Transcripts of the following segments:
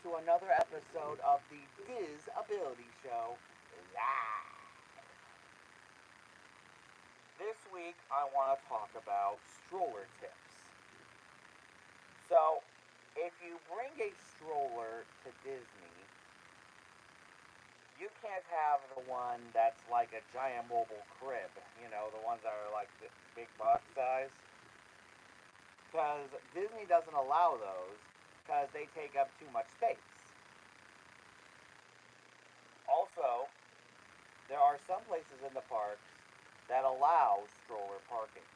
to another episode of the Disability Show Live. This week I want to talk about stroller tips. So, if you bring a stroller to Disney, you can't have the one that's like a giant mobile crib, the ones that are like the big box size. Because Disney doesn't allow those because they take up too much space. Also, there are some places in the parks that allow stroller parking.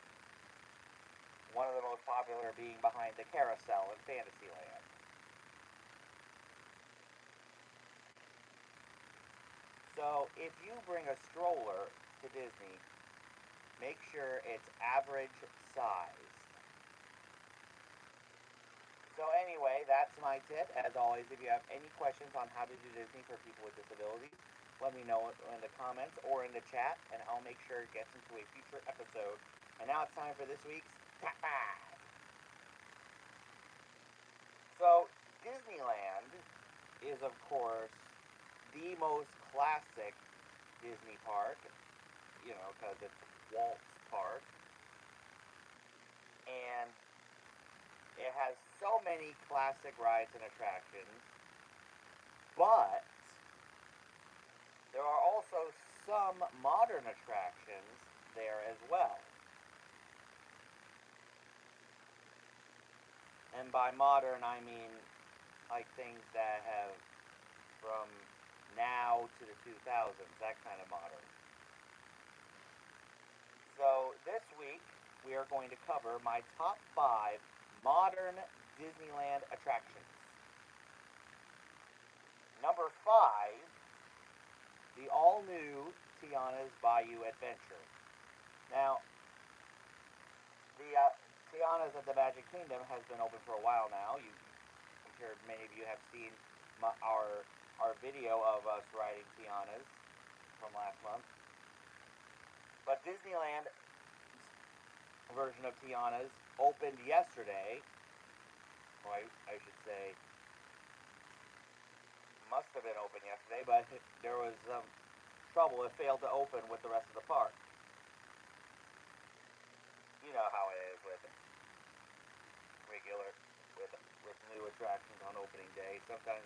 One of the most popular being behind the carousel in Fantasyland. So, if you bring a stroller to Disney, make sure it's average size. So anyway, that's my tip. As always, if you have any questions on how to do Disney for people with disabilities, let me know in the comments or in the chat, and I'll make sure it gets into a future episode. And now it's time for this week's Top 5. So, Disneyland is, of course, the most classic Disney park, because it's Walt's park. And it has so many classic rides and attractions, but there are also some modern attractions there as well. And by modern, I mean like things that have from now to the 2000s, that kind of modern. So this week, we are going to cover my top 5 modern Disneyland attractions. Number 5, the all-new Tiana's Bayou Adventure. Now, the Tiana's at the Magic Kingdom has been open for a while now. I'm sure many of you have seen our video of us riding Tiana's from last month. But Disneyland version of Tiana's opened yesterday. Or I should say, must have been open yesterday, but there was some trouble. It failed to open with the rest of the park. You know how it is with new attractions on opening day. Sometimes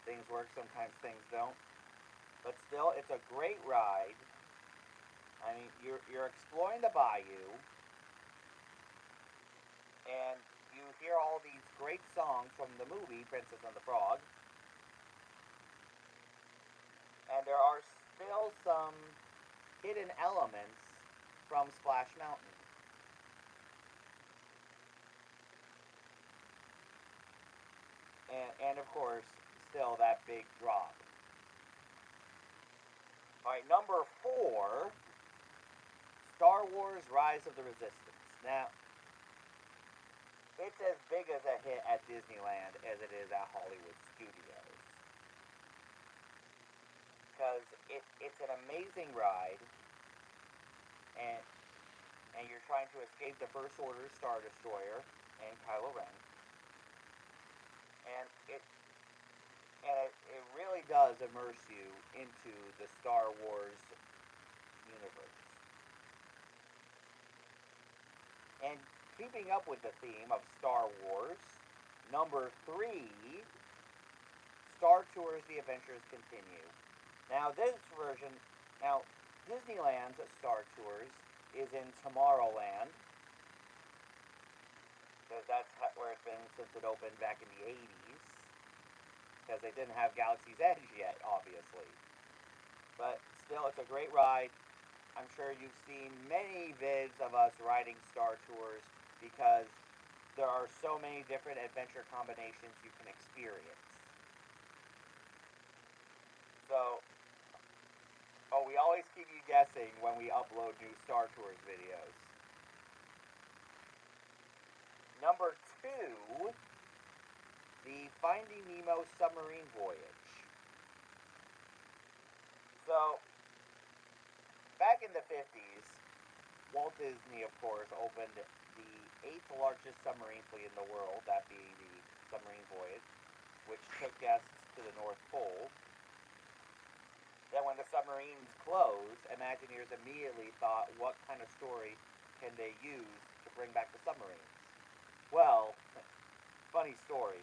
things work, sometimes things don't. But still, it's a great ride. I mean, you're exploring the bayou, and you hear all these great songs from the movie Princess and the Frog. And there are still some hidden elements from Splash Mountain. And of course, still that big drop. Alright, number 4, Star Wars Rise of the Resistance. Now, it's as big as a hit at Disneyland as it is at Hollywood Studios. Because it's an amazing ride, and you're trying to escape the First Order Star Destroyer and Kylo Ren. And it really does immerse you into the Star Wars universe. And keeping up with the theme of Star Wars, number 3, Star Tours The Adventures Continue. Now Disneyland's Star Tours is in Tomorrowland, because that's where it's been since it opened back in the 80s, because they didn't have Galaxy's Edge yet, obviously. But still, it's a great ride. I'm sure you've seen many vids of us riding Star Tours, because there are so many different adventure combinations you can experience. So, we always keep you guessing when we upload new Star Tours videos. Number 2, the Finding Nemo submarine voyage. So, back in the 50s, Walt Disney, of course, opened the 8th largest submarine fleet in the world, that being the submarine voyage, which took guests to the North Pole. Then when the submarines closed, Imagineers immediately thought, what kind of story can they use to bring back the submarines? Well, funny story.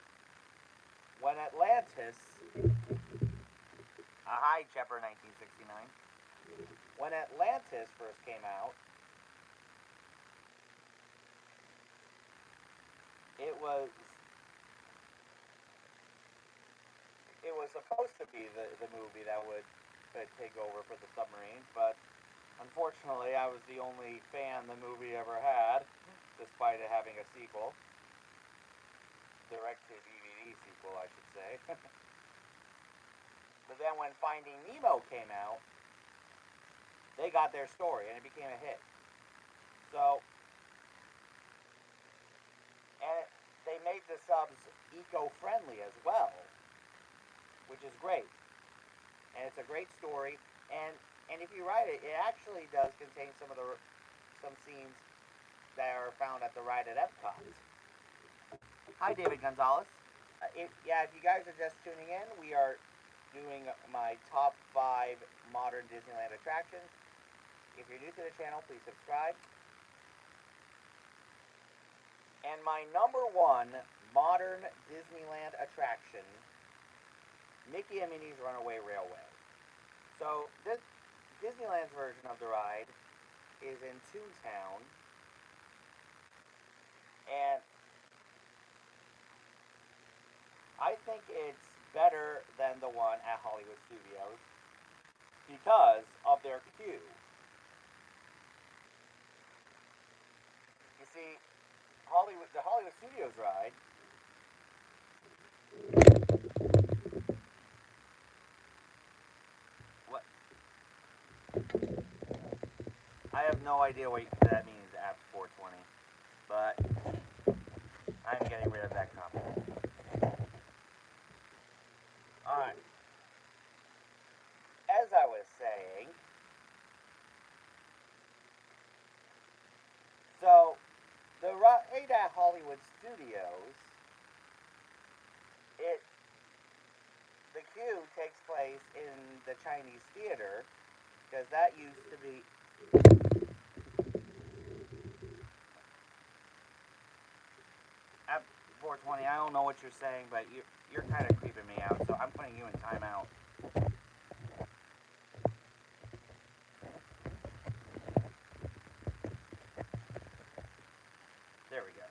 When Atlantis... hi, Chepper 1969. When Atlantis first came out, it was supposed to be the movie that would take over for the submarines, but unfortunately I was the only fan the movie ever had, despite it having a sequel. Direct-to-DVD sequel, I should say. But then when Finding Nemo came out, they got their story and it became a hit. So, and they made the subs eco-friendly as well, which is great. And it's a great story, and if you write it, it actually does contain some scenes that are found at the ride at Epcot. Hi, David Gonzalez. If you guys are just tuning in, we are doing my top 5 modern Disneyland attractions. If you're new to the channel, please subscribe. And my number 1 modern Disneyland attraction, Mickey and Minnie's Runaway Railway. So this Disneyland's version of the ride is in Toontown, and I think it's better than the one at Hollywood Studios because of their queue. You see, the Hollywood Studios ride what? I have no idea what that means at 420, but I'm getting rid of that comment. Alright. As I was saying, so the ride at Hollywood Studios, the queue takes place in the Chinese Theater, because that used to be... At 420, I don't know what you're saying, but you're kind of creeping me out, so I'm putting you in timeout. There we go.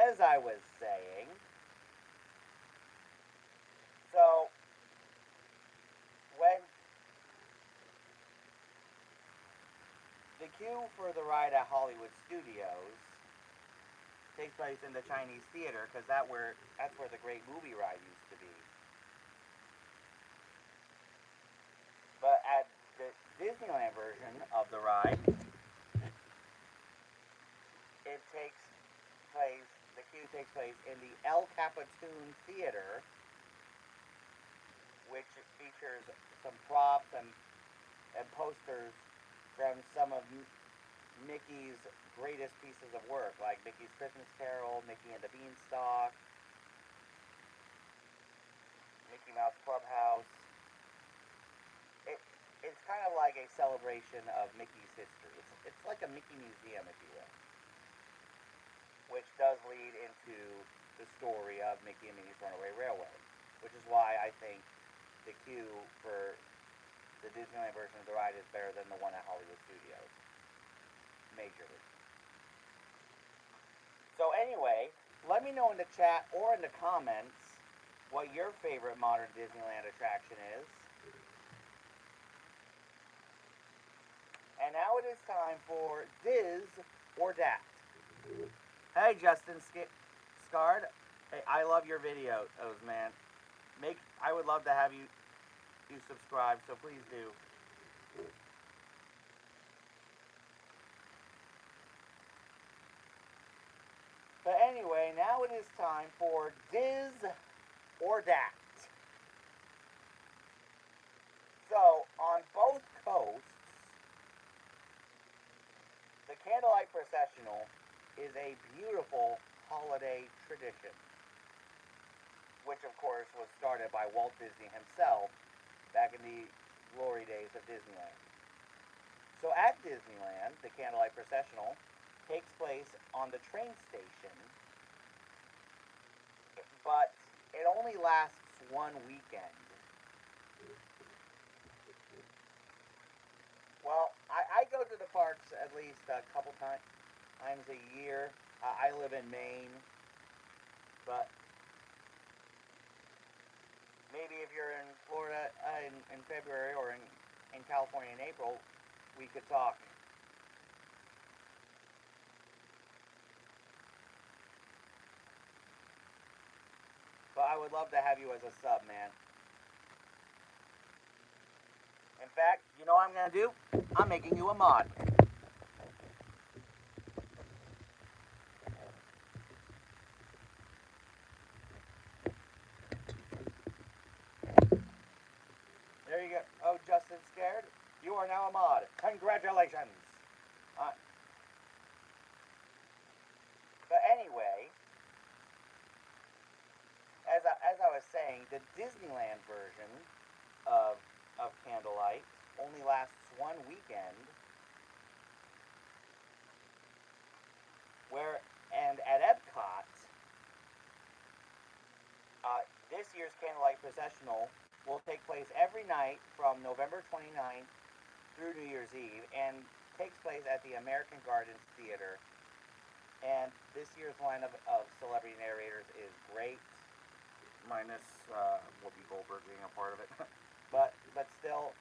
As I was saying, so when the queue for the ride at Hollywood Studios takes place in the Chinese Theater, because that's where the Great Movie Ride used to be. But at the Disneyland version of the ride, the queue takes place in the El Capitan Theater, which features some props and posters from some of Mickey's greatest pieces of work, like Mickey's Christmas Carol, Mickey and the Beanstalk, Mickey Mouse Clubhouse. It's kind of like a celebration of Mickey's history. It's like a Mickey museum, if you will, which does lead into the story of Mickey and Minnie's Runaway Railway, which is why I think the queue for the Disneyland version of the ride is better than the one at Hollywood Studios. Majorly. So anyway, let me know in the chat or in the comments what your favorite modern Disneyland attraction is. And now it is time for Diz or Dat. Hey, Justin Scard. Hey, I love your videos, man. I would love to have you subscribe, so please do. But anyway, now it is time for Diz or Dat. So, on both coasts, the Candlelight Processional is a beautiful holiday tradition, which of course was started by Walt Disney himself back in the glory days of Disneyland. So at Disneyland, the candlelight processional takes place on the train station, but it only lasts one weekend. Well, I go to the parks at least a couple times a year. I live in Maine, but maybe if you're in Florida in February or in California in April, we could talk. But I would love to have you as a sub, man. In fact, you know what I'm going to do? I'm making you a mod. There you go. Oh, Justin Scared, you are now a mod. Congratulations. Uh, but anyway, as I was saying, the Disneyland version of Candlelight only lasts one weekend, where and at Epcot, this year's Candlelight Processional will take place every night from November 29th through New Year's Eve, and takes place at the American Gardens Theater. And this year's lineup of celebrity narrators is great, minus Whoopi Goldberg being a part of it. but still,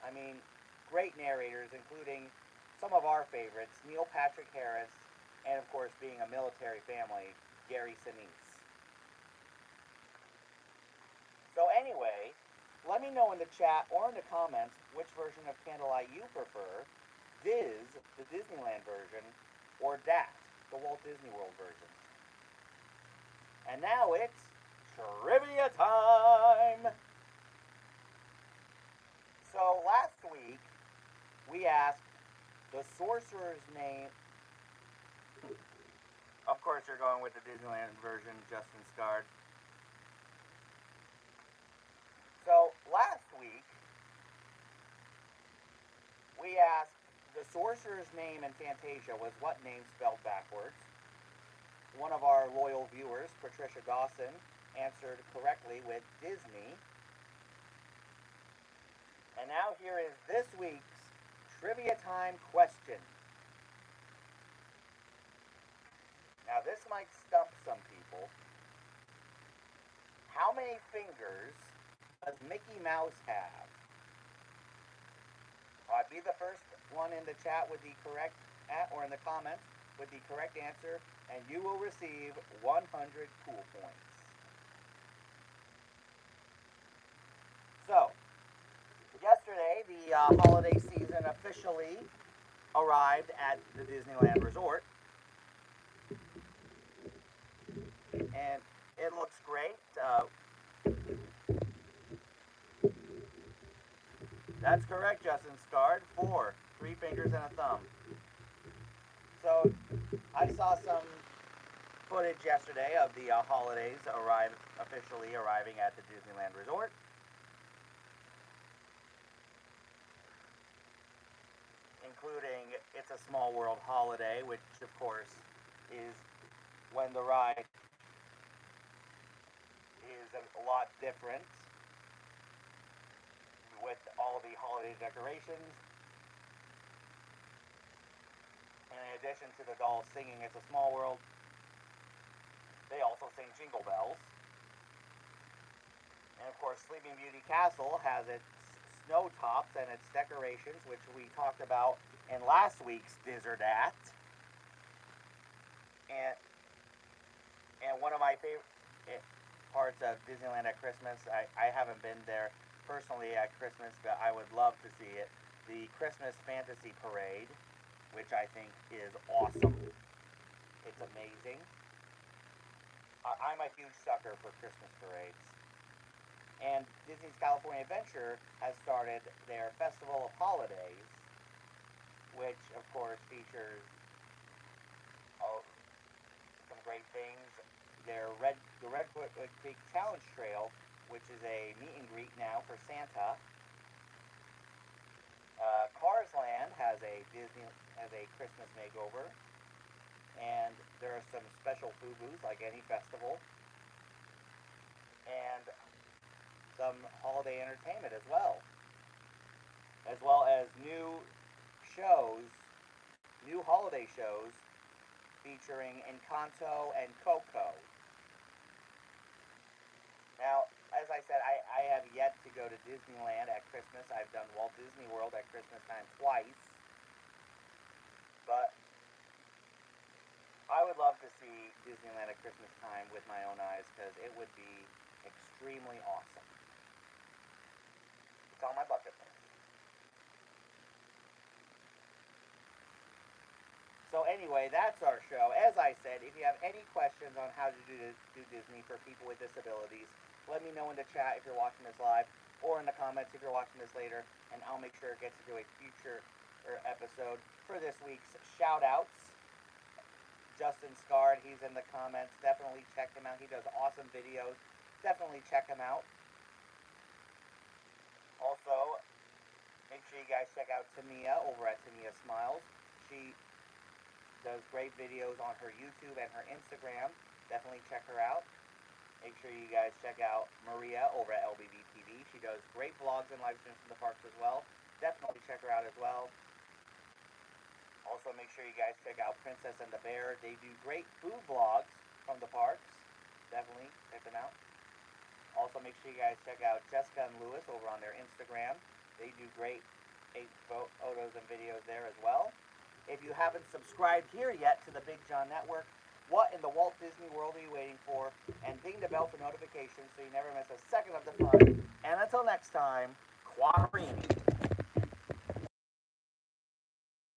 I mean, great narrators, including some of our favorites, Neil Patrick Harris, and of course, being a military family, Gary Sinise. So anyway, let me know in the chat or in the comments which version of Candlelight you prefer, Diz, the Disneyland version, or Dat, the Walt Disney World version. And now it's trivia time! So last week, we asked the sorcerer's name. Of course, you're going with the Disneyland version, Justin Scard. So last week, we asked the sorcerer's name in Fantasia was what name spelled backwards. One of our loyal viewers, Patricia Dawson, answered correctly with Disney. And now here is this week's trivia time question. Now this might stump some people. How many fingers does Mickey Mouse have? Be the first one in the chat with the correct, or in the comments with the correct answer, and you will receive 100 cool points. So, yesterday the holiday season officially arrived at the Disneyland Resort, and it looks great. That's correct, Justin Scard. 4, 3 fingers and a thumb. So, I saw some footage yesterday of the holidays officially arriving at the Disneyland Resort. Including It's a Small World Holiday, which of course is when the ride is a lot different with all the holiday decorations. And in addition to the dolls singing It's a Small World, they also sing Jingle Bells. And of course, Sleeping Beauty Castle has its snow tops and its decorations, which we talked about in last week's Dizzard At. And one of my favorite parts of Disneyland at Christmas, I haven't been there personally at Christmas, but I would love to see it. The Christmas Fantasy Parade, which I think is awesome. It's amazing. I'm a huge sucker for Christmas parades. And Disney's California Adventure has started their Festival of Holidays, which of course features some great things. the Redwood Creek Challenge Trail, which is a meet and greet now for Santa. Cars Land has a Christmas makeover, and there are some special food booths like any festival, and some holiday entertainment as well as new holiday shows featuring Encanto and Coco. Now, as I said, I have yet to go to Disneyland at Christmas. I've done Walt Disney World at Christmas time twice. But I would love to see Disneyland at Christmas time with my own eyes because it would be extremely awesome. It's on my bucket list. So anyway, that's our show. As I said, if you have any questions on how to do Disney for people with disabilities, let me know in the chat if you're watching this live, or in the comments if you're watching this later, and I'll make sure it gets into a future episode. For this week's shout-outs, Justin Scard, he's in the comments. Definitely check him out. He does awesome videos. Definitely check him out. Also, make sure you guys check out Tamia over at Tamia Smiles. She does great videos on her YouTube and her Instagram. Definitely check her out. Make sure you guys check out Maria over at LBB TV. She does great vlogs and live streams from the parks as well. Definitely check her out as well. Also, make sure you guys check out Princess and the Bear. They do great food vlogs from the parks. Definitely check them out. Also, make sure you guys check out Jessica and Lewis over on their Instagram. They do great photos and videos there as well. If you haven't subscribed here yet to the Big John Network, what in the Walt Disney World are you waiting for? And ding the bell for notifications so you never miss a second of the fun. And until next time, Quadrini.